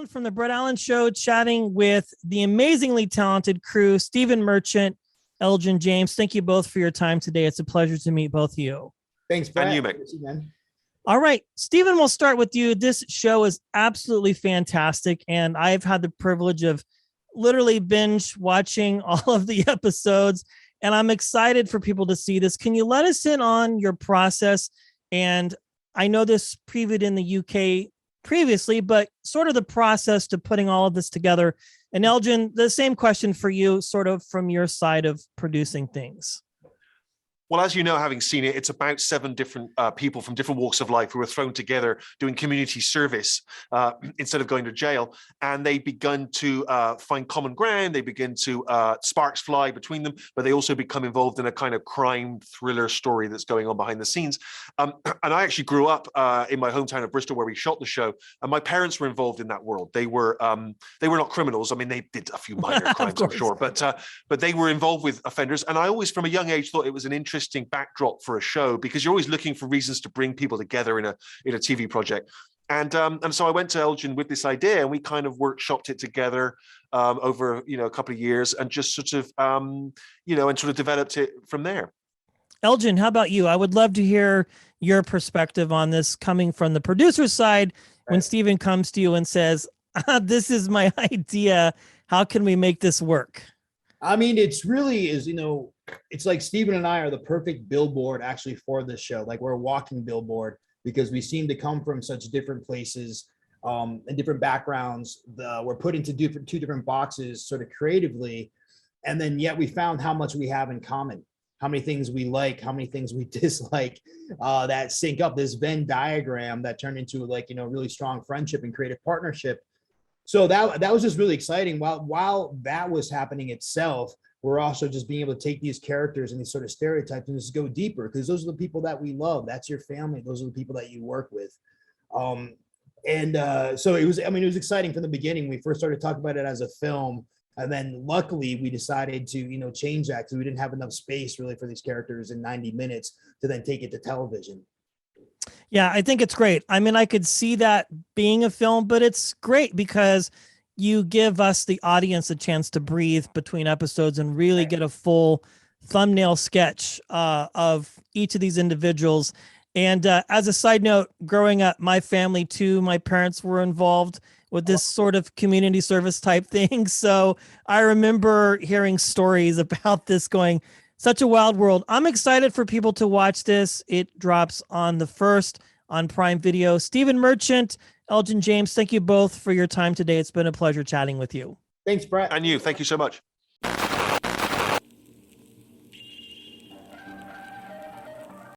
Allen from the Brett Allen Show, chatting with the amazingly talented crew, Stephen Merchant, Elgin James. Thank you both for your time today. It's a pleasure to meet both of you. Thanks, Brett. And you, Mick. All right, Stephen, we'll start with you. This show is absolutely fantastic, and I've had the privilege of literally binge watching all of the episodes, and I'm excited for people to see this. Can you let us in on your process? And I know this previewed in the UK previously, but sort of the process to putting all of this together. And Elgin, the same question for you, sort of from your side of producing things. Well, as you know, having seen it, it's about 7 different people from different walks of life who were thrown together doing community service instead of going to jail. And they begun to find common ground. They begin to sparks fly between them, but they also become involved in a kind of crime thriller story that's going on behind the scenes. And I actually grew up in my hometown of Bristol, where we shot the show. And my parents were involved in that world. They were not criminals. I mean, they did a few minor crimes, I'm sure, but they were involved with offenders. And I always, from a young age, thought it was an interesting backdrop for a show, because you're always looking for reasons to bring people together in a TV project. And so I went to Elgin with this idea, and we kind of workshopped it together over a couple of years, and just sort of and sort of developed it from there. Elgin, how about you? I would love to hear your perspective on this, coming from the producer's side. When Stephen comes to you and says, "This is my idea. How can we make this work?" I mean, it's really is, it's like Stephen and I are the perfect billboard actually for this show. Like, we're a walking billboard, because we seem to come from such different places and different backgrounds. We're put into two different boxes sort of creatively. And then yet we found how much we have in common, how many things we like, how many things we dislike, that sync up, this Venn diagram that turned into really strong friendship and creative partnership. So that was just really exciting. While that was happening itself, we're also just being able to take these characters and these sort of stereotypes and just go deeper, because those are the people that we love. That's your family. Those are the people that you work with. So it was exciting from the beginning. We first started talking about it as a film, and then luckily we decided to, change that, because we didn't have enough space really for these characters in 90 minutes to then take it to television. Yeah, I think it's great. I mean, I could see that being a film, but it's great because you give us, the audience, a chance to breathe between episodes and really get a full thumbnail sketch of each of these individuals. And as a side note, growing up, my family too, my parents were involved with this sort of community service type thing. So I remember hearing stories about this, going, such a wild world. I'm excited for people to watch this. It drops on the 1st on Prime Video. Stephen Merchant, Elgin James, thank you both for your time today. It's been a pleasure chatting with you. Thanks, Brett. And you. Thank you so much.